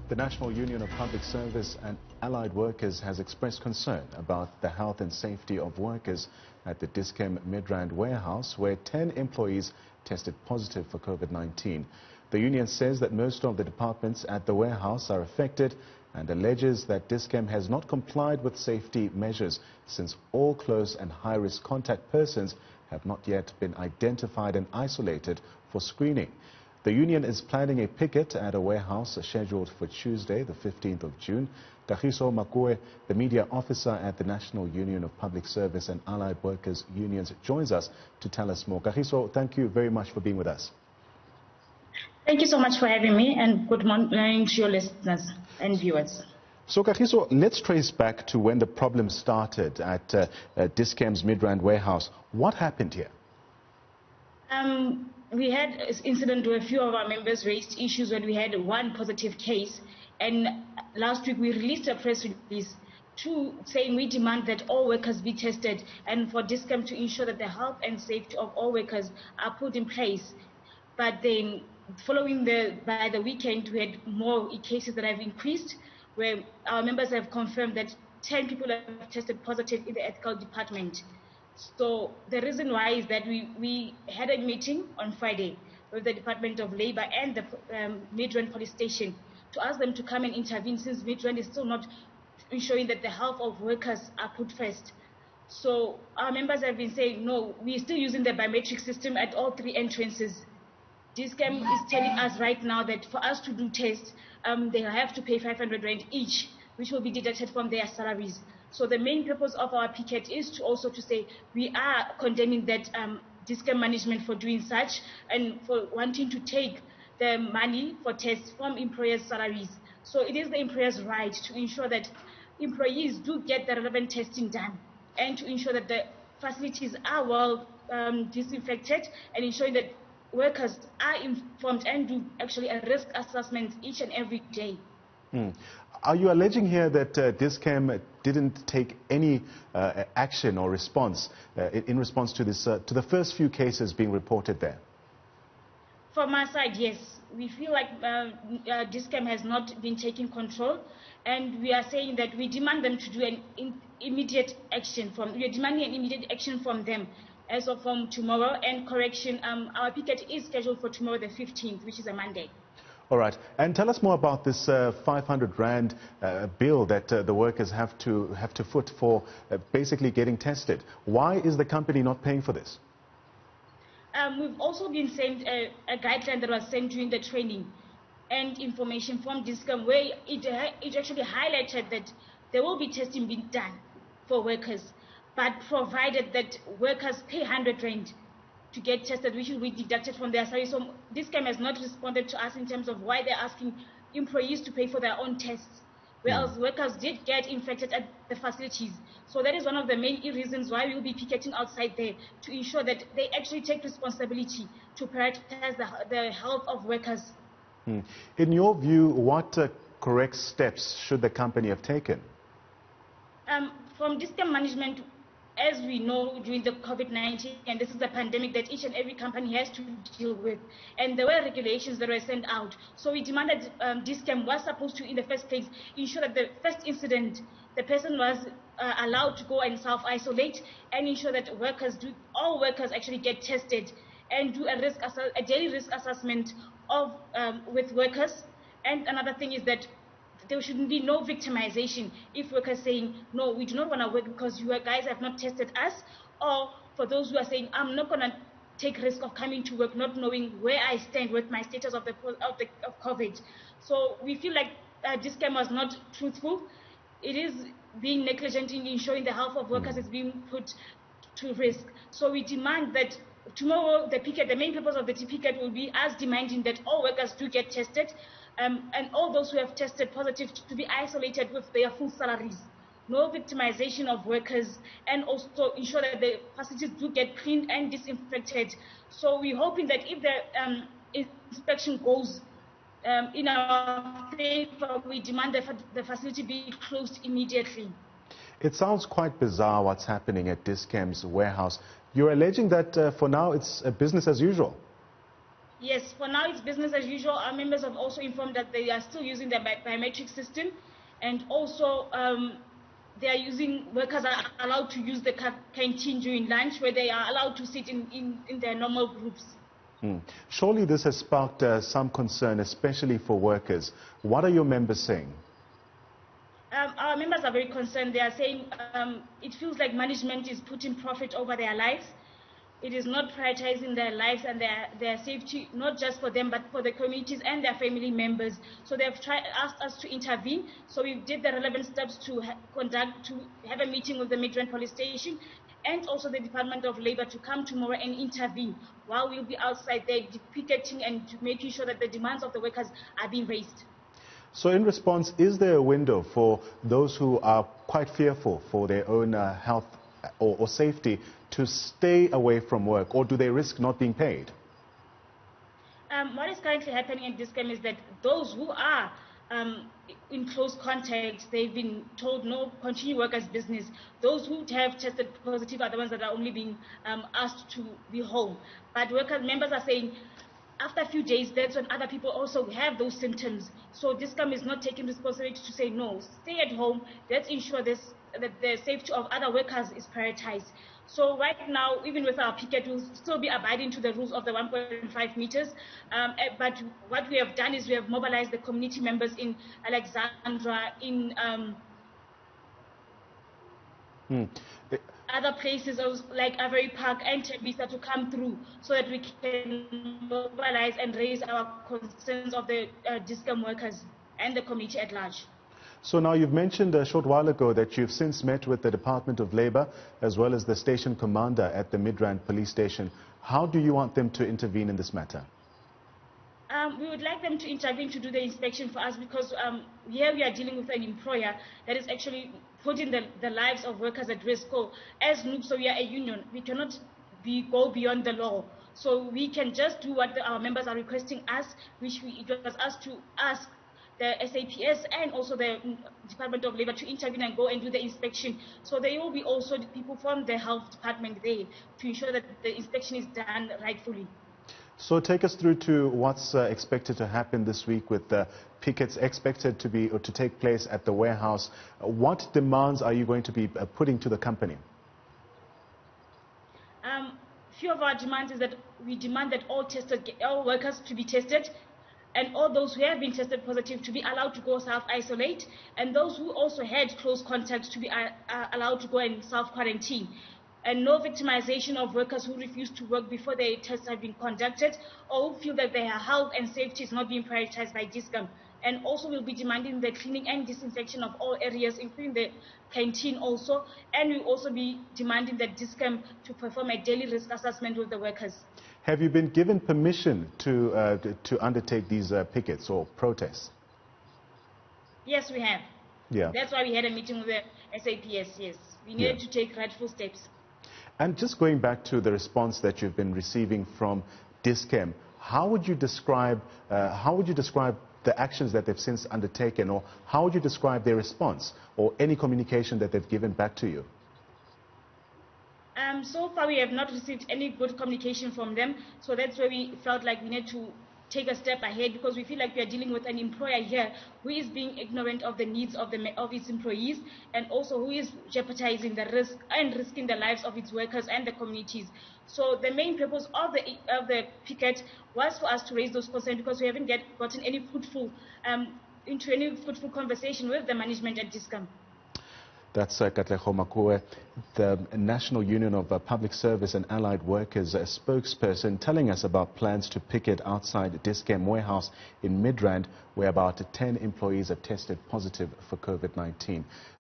The National Union of Public Service and Allied Workers has expressed concern about the health and safety of workers at the Dischem Midrand warehouse, where 10 employees tested positive for COVID-19. The union says that most of the departments at the warehouse are affected and alleges that Dischem has not complied with safety measures since all close and high-risk contact persons have not yet been identified and isolated for screening. The union is planning a picket at a warehouse scheduled for Tuesday, the 15th of June. Kagiso Makoe, the media officer at the National Union of Public Service and Allied Workers Unions, joins us to tell us more. Kagiso, thank you very much for being with us. Thank you so much for having me, and good morning to your listeners and viewers. So, Kagiso, let's trace back to when the problem started at Dischem's Midrand warehouse. What happened here? We had an incident where a few of our members raised issues when we had one positive case, and last week we released a press release saying we demand that all workers be tested and for Dischem to ensure that the health and safety of all workers are put in place. But then following by the weekend, we had more cases that have increased, where our members have confirmed that 10 people have tested positive in the ethical department. So the reason why is that we had a meeting on Friday with the Department of Labor and the Midrand police station to ask them to come and intervene, since Midrand is still not ensuring that the health of workers are put first. So our members have been saying, no, we're still using the biometric system at all 3 entrances. Dischem is telling us right now that for us to do tests, they have to pay 500 Rand each, which will be deducted from their salaries. So the main purpose of our picket is to say we are condemning that Dischem management for doing such and for wanting to take the money for tests from employers' salaries. So it is the employer's right to ensure that employees do get the relevant testing done and to ensure that the facilities are well disinfected and ensuring that workers are informed and do actually a risk assessment each and every day. Are you alleging here that Dischem didn't take any action or response in response to this, to the first few cases being reported there? From our side, yes. We feel like Dischem has not been taking control, and we are saying that we demand them to do an immediate action. We are demanding an immediate action from them as of from tomorrow. And correction, our picket is scheduled for tomorrow, the 15th, which is a Monday. All right. And tell us more about this 500 Rand bill that the workers have to foot for basically getting tested. Why is the company not paying for this? We've also been sent a guideline that was sent during the training and information from Dischem, where it actually highlighted that there will be testing being done for workers, but provided that workers pay 100 Rand to get tested, which will be deducted from their salary. So Dischem has not responded to us in terms of why they're asking employees to pay for their own tests, whereas workers did get infected at the facilities. So that is one of the main reasons why we will be picketing outside there, to ensure that they actually take responsibility to prioritize the health of workers. In your view, what correct steps should the company have taken? From Dischem management, as we know, during the COVID-19, and this is a pandemic that each and every company has to deal with, and there were regulations that were sent out. So we demanded Dischem was supposed to, in the first place, ensure that the first incident, the person was allowed to go and self-isolate and ensure that all workers actually get tested and do a daily risk assessment with workers. And another thing is that there shouldn't be no victimization if workers saying, no, we do not want to work because you guys have not tested us, or for those who are saying, I'm not going to take risk of coming to work not knowing where I stand with my status of COVID. So we feel like Dischem was not truthful. It is being negligent in ensuring the health of workers is being put to risk. So we demand that tomorrow the main purpose of the picket will be us demanding that all workers do get tested, and all those who have tested positive to be isolated with their full salaries. No victimization of workers, and also ensure that the facilities do get cleaned and disinfected. So we're hoping that if the inspection goes in our favor, we demand that the facility be closed immediately. It sounds quite bizarre what's happening at Dischem's warehouse. You're alleging that for now it's business as usual. Yes, for now it's business as usual. Our members have also informed that they are still using the biometric system, and also workers are allowed to use the canteen during lunch, where they are allowed to sit in their normal groups. Surely this has sparked some concern, especially for workers. What are your members saying? Our members are very concerned. They are saying it feels like management is putting profit over their lives. It is not prioritizing their lives and their safety, not just for them, but for the communities and their family members. So they have asked us to intervene. So we did the relevant steps to have a meeting with the Midrand police station and also the Department of Labor to come tomorrow and intervene while we'll be outside there picketing and making sure that the demands of the workers are being raised. So in response, is there a window for those who are quite fearful for their own health or safety to stay away from work, or do they risk not being paid? What is currently happening in Dischem is that those who are in close contact, they've been told no, continue work as business. Those who have tested positive are the ones that are only being asked to be home. But members are saying after a few days, that's when other people also have those symptoms. So Dischem is not taking responsibility to say no, stay at home. Let's ensure that the safety of other workers is prioritized. So right now, even with our picket, we'll still be abiding to the rules of the 1.5 meters. But what we have done is we have mobilized the community members in Alexandra, in other places like Avery Park and Tembisa to come through so that we can mobilize and raise our concerns of the Dischem workers and the community at large. So now you've mentioned a short while ago that you've since met with the Department of Labor as well as the station commander at the Midrand police station. How do you want them to intervene in this matter? We would like them to intervene to do the inspection for us because here we are dealing with an employer that is actually putting the lives of workers at risk. So as Newzroom, we are a union. We cannot go beyond the law. So we can just do what our members are requesting us, it was us to ask the SAPS and also the Department of Labor to intervene and go and do the inspection. So there will be also the people from the health department there to ensure that the inspection is done rightfully. So take us through to what's expected to happen this week with the pickets expected to take place at the warehouse. What demands are you going to be putting to the company? Few of our demands is that we demand that all workers to be tested, and all those who have been tested positive to be allowed to go self-isolate, and those who also had close contact to be allowed to go and self-quarantine. And no victimization of workers who refuse to work before their tests have been conducted or who feel that their health and safety is not being prioritized by Dischem. And also we'll be demanding the cleaning and disinfection of all areas, including the canteen also. And we'll also be demanding that Dischem to perform a daily risk assessment with the workers. Have you been given permission to undertake these pickets or protests? Yes, we have. Yeah. That's why we had a meeting with the SAPS, yes. We needed to take rightful steps. And just going back to the response that you've been receiving from Dischem, how would you describe the actions that they've since undertaken, or how would you describe their response or any communication that they've given back to you? So far we have not received any good communication from them, so that's where we felt like we need to take a step ahead, because we feel like we are dealing with an employer here who is being ignorant of the needs of its employees, and also who is jeopardizing the risk and risking the lives of its workers and the communities. So the main purpose of the picket was for us to raise those concerns, because we haven't gotten any fruitful conversation with the management at Dischem. That's Kagiso Makoe, the National Union of Public Service and Allied Workers spokesperson, telling us about plans to picket outside Dischem warehouse in Midrand, where about 10 employees have tested positive for COVID-19.